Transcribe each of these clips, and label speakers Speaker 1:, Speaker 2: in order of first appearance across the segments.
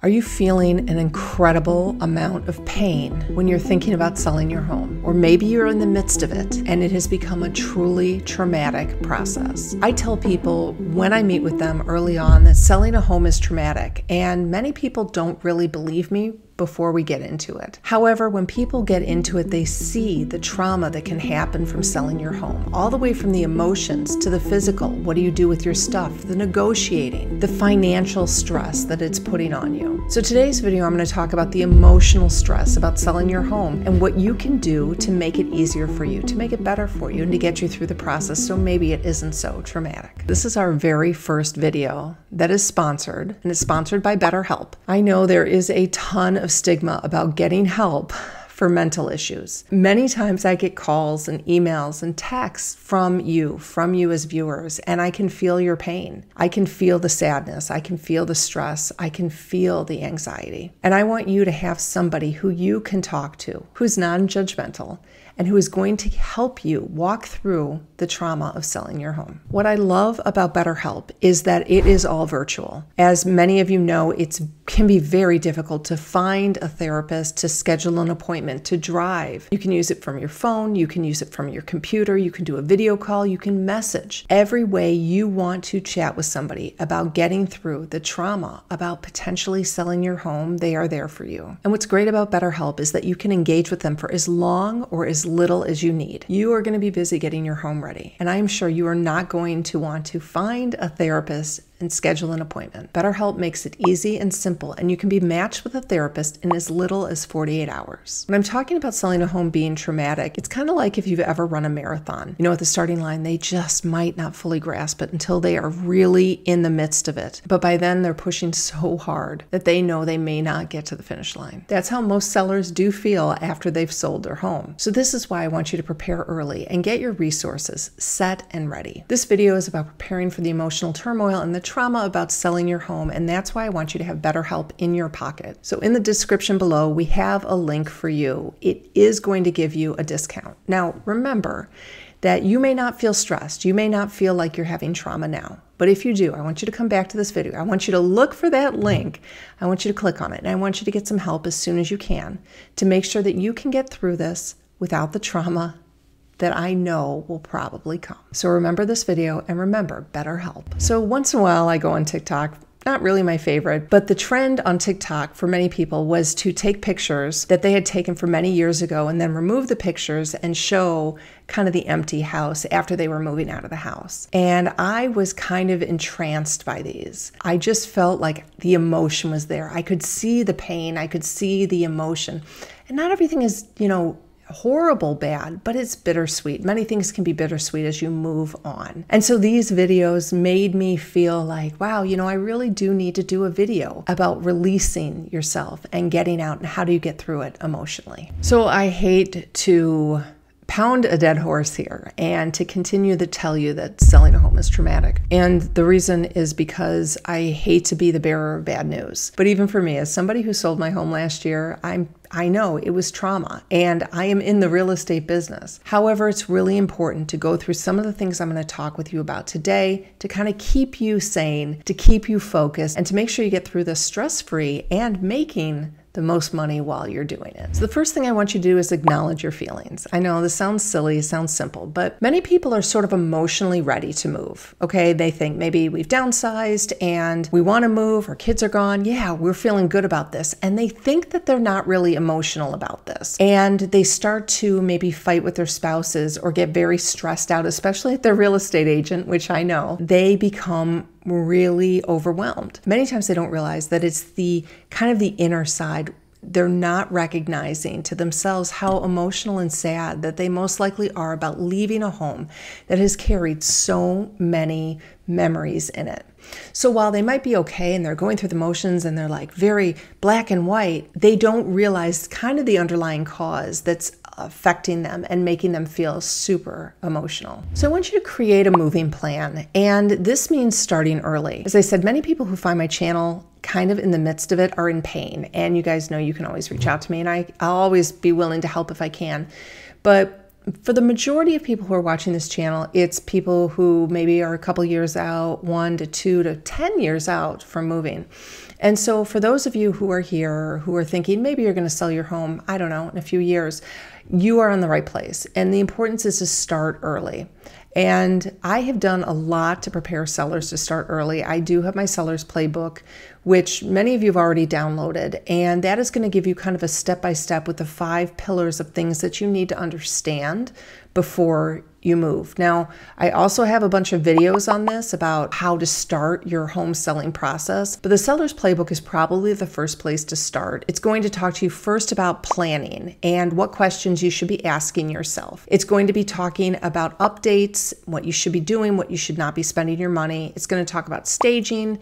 Speaker 1: Are you feeling an incredible amount of pain when you're thinking about selling your home? Or maybe you're in the midst of it and it has become a truly traumatic process. I tell people when I meet with them early on that selling a home is traumatic, and many people don't really believe me before we get into it. However, when people get into it, they see the trauma that can happen from selling your home, all the way from the emotions to the physical. What do you do with your stuff? The negotiating, the financial stress that it's putting on you. So today's video, I'm going to talk about the emotional stress about selling your home and what you can do to make it easier for you, to make it better for you, and to get you through the process so maybe it isn't so traumatic. This is our very first video that is sponsored, and it's sponsored by BetterHelp. I know there is a ton of stigma about getting help for mental issues. Many times I get calls and emails and texts from you as viewers, and I can feel your pain. I can feel the sadness. I can feel the stress. I can feel the anxiety. And I want you to have somebody who you can talk to, who's non-judgmental, and who is going to help you walk through the trauma of selling your home. What I love about BetterHelp is that it is all virtual. As many of you know, it can be very difficult to find a therapist, to schedule an appointment, to drive. You can use it from your phone, you can use it from your computer, you can do a video call, you can message. Every way you want to chat with somebody about getting through the trauma about potentially selling your home, they are there for you. And what's great about BetterHelp is that you can engage with them for as long or as little as you need. You are going to be busy getting your home ready, and I am sure you are not going to want to find a therapist and schedule an appointment. BetterHelp makes it easy and simple, and you can be matched with a therapist in as little as 48 hours. When I'm talking about selling a home being traumatic, it's kind of like if you've ever run a marathon. You know, at the starting line, they just might not fully grasp it until they are really in the midst of it. But by then, they're pushing so hard that they know they may not get to the finish line. That's how most sellers do feel after they've sold their home. So this is why I want you to prepare early and get your resources set and ready. This video is about preparing for the emotional turmoil and the trauma about selling your home, and that's why I want you to have BetterHelp in your pocket. So in the description below, we have a link for you. It is going to give you a discount. Now, remember that you may not feel stressed. You may not feel like you're having trauma now. But if you do, I want you to come back to this video. I want you to look for that link. I want you to click on it, and I want you to get some help as soon as you can to make sure that you can get through this without the trauma that I know will probably come. So remember this video, and remember BetterHelp. So once in a while I go on TikTok. Not really my favorite, but the trend on TikTok for many people was to take pictures that they had taken for many years ago and then remove the pictures and show kind of the empty house after they were moving out of the house. And I was kind of entranced by these. I just felt like the emotion was there. I could see the pain, I could see the emotion. And not everything is, you know, horrible bad, but it's bittersweet. Many things can be bittersweet as you move on. And so these videos made me feel like, wow, you know, I really do need to do a video about releasing yourself and getting out, and how do you get through it emotionally. So I hate to pound a dead horse here and to continue to tell you that selling a home is traumatic. And the reason is because I hate to be the bearer of bad news. But even for me, as somebody who sold my home last year, I know it was trauma, and I am in the real estate business. However, it's really important to go through some of the things I'm going to talk with you about today to kind of keep you sane, to keep you focused, and to make sure you get through this stress-free and making the most money while you're doing it. So the first thing I want you to do is acknowledge your feelings. I know this sounds silly, it sounds simple, but many people are sort of emotionally ready to move, okay? They think maybe we've downsized and we want to move, our kids are gone. Yeah, we're feeling good about this. And they think that they're not really emotional about this. And they start to maybe fight with their spouses or get very stressed out, especially at their real estate agent, which I know. They become really overwhelmed. Many times they don't realize that it's the kind of the inner side. They're not recognizing to themselves how emotional and sad that they most likely are about leaving a home that has carried so many memories in it. So while they might be okay and they're going through the motions and they're like very black and white, they don't realize kind of the underlying cause that's affecting them and making them feel super emotional. So I want you to create a moving plan, and this means starting early. As I said, many people who find my channel kind of in the midst of it are in pain, and you guys know you can always reach out to me, and I'll always be willing to help if I can. But for the majority of people who are watching this channel, it's people who maybe are a couple years out, 1 to 2 to 10 years out from moving. And so for those of you who are here, who are thinking maybe you're going to sell your home, I don't know, in a few years, you are in the right place. And the importance is to start early. And I have done a lot to prepare sellers to start early. I do have my seller's playbook, which many of you have already downloaded. And that is going to give you kind of a step-by-step with the 5 pillars of things that you need to understand before you move. Now, I also have a bunch of videos on this about how to start your home selling process, but the seller's playbook is probably the first place to start. It's going to talk to you first about planning and what questions you should be asking yourself. It's going to be talking about updates, what you should be doing, what you should not be spending your money. It's going to talk about staging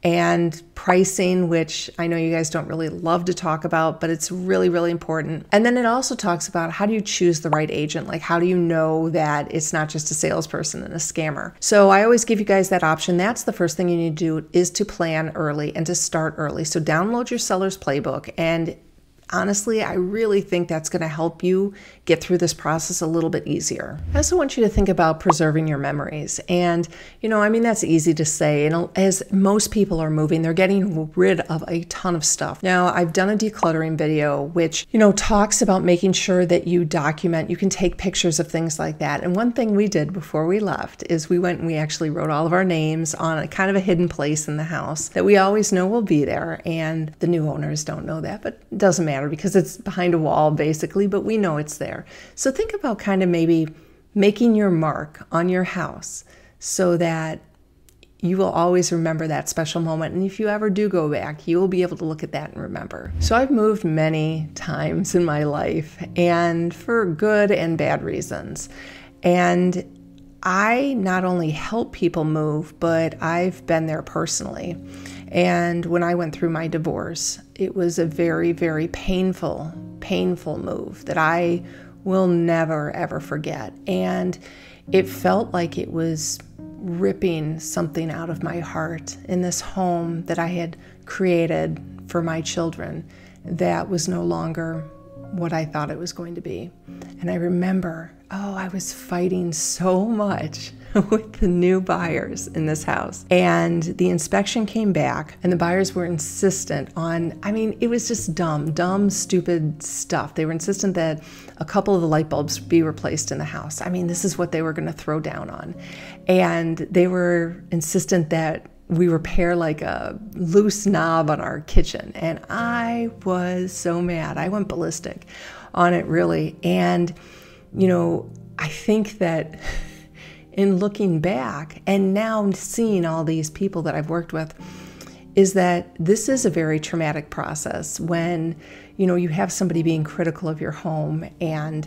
Speaker 1: and pricing, which I know you guys don't really love to talk about, but it's really, really important. And then it also talks about how do you choose the right agent? Like, how do you know that it's not just a salesperson and a scammer? So I always give you guys that option. That's the first thing you need to do, is to plan early and to start early. So download your seller's playbook, and honestly, I really think that's going to help you get through this process a little bit easier. I also want you to think about preserving your memories. And, I mean, that's easy to say. And as most people are moving, they're getting rid of a ton of stuff. Now, I've done a decluttering video, which, talks about making sure that you document, you can take pictures of things like that. And one thing we did before we left is we went and we actually wrote all of our names on a kind of a hidden place in the house that we always know will be there. And the new owners don't know that, but it doesn't matter, because it's behind a wall basically, but we know it's there. So think about kind of maybe making your mark on your house so that you will always remember that special moment. And if you ever do go back, you will be able to look at that and remember. So I've moved many times in my life, and for good and bad reasons. And I not only help people move, but I've been there personally. And when I went through my divorce, it was a very, very painful move that I will never, ever forget. And it felt like it was ripping something out of my heart in this home that I had created for my children that was no longer what I thought it was going to be. And I remember, I was fighting so much with the new buyers in this house. And the inspection came back, and the buyers were insistent on, it was just dumb, stupid stuff. They were insistent that a couple of the light bulbs be replaced in the house. This is what they were going to throw down on. And they were insistent that we repair like a loose knob on our kitchen. And I was so mad. I went ballistic on it, really. And, I think that in looking back and now seeing all these people that I've worked with, is that this is a very traumatic process when, you have somebody being critical of your home. And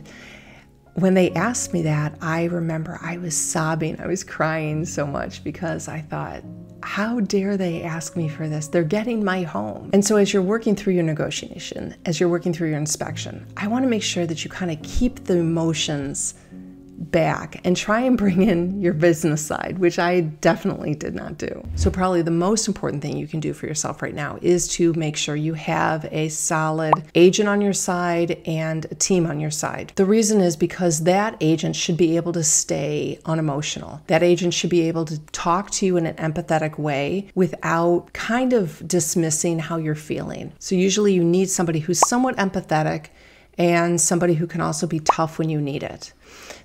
Speaker 1: when they asked me that, I remember I was sobbing. I was crying so much because I thought, how dare they ask me for this? They're getting my home. And so as you're working through your negotiation, as you're working through your inspection, I want to make sure that you kind of keep the emotions back and try and bring in your business side, which I definitely did not do. So probably the most important thing you can do for yourself right now is to make sure you have a solid agent on your side and a team on your side. The reason is because that agent should be able to stay unemotional. That agent should be able to talk to you in an empathetic way without kind of dismissing how you're feeling. So usually you need somebody who's somewhat empathetic and somebody who can also be tough when you need it.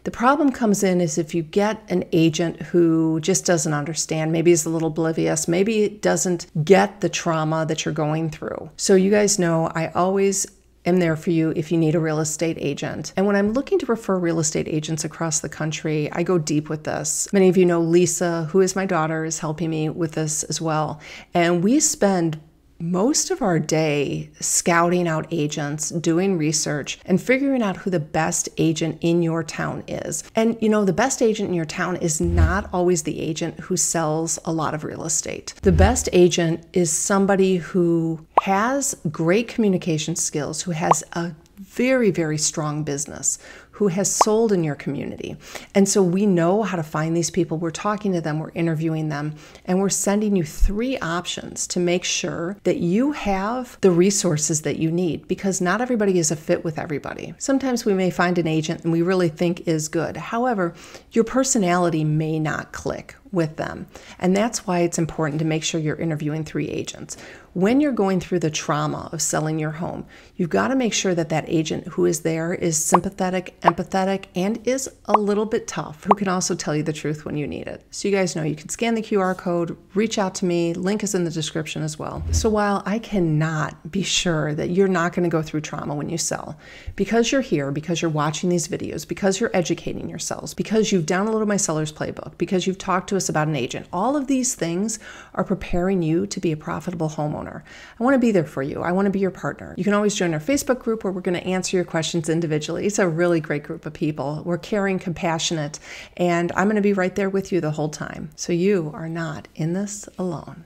Speaker 1: The problem comes in is if you get an agent who just doesn't understand, maybe is a little oblivious, maybe doesn't get the trauma that you're going through. So you guys know I always am there for you if you need a real estate agent. And when I'm looking to refer real estate agents across the country, I go deep with this. Many of you know Lisa, who is my daughter, is helping me with this as well. And we spend most of our day scouting out agents, doing research, and figuring out who the best agent in your town is. And the best agent in your town is not always the agent who sells a lot of real estate. The best agent is somebody who has great communication skills, who has a very, very strong business, who has sold in your community. And so we know how to find these people. We're talking to them, we're interviewing them, and we're sending you 3 options to make sure that you have the resources that you need, because not everybody is a fit with everybody. Sometimes we may find an agent and we really think is good. However, your personality may not click with them. And that's why it's important to make sure you're interviewing 3 agents. when you're going through the trauma of selling your home, you've got to make sure that that agent who is there is sympathetic, empathetic, and is a little bit tough, who can also tell you the truth when you need it. So you guys know you can scan the QR code, reach out to me, link is in the description as well. So while I cannot be sure that you're not going to go through trauma when you sell, because you're here, because you're watching these videos, because you're educating yourselves, because you've downloaded my seller's playbook, because you've talked to us about an agent, all of these things are preparing you to be a profitable homeowner. I want to be there for you. I want to be your partner. You can always join our Facebook group where we're going to answer your questions individually. It's a really great group of people. We're caring, compassionate, and I'm going to be right there with you the whole time. So you are not in this alone.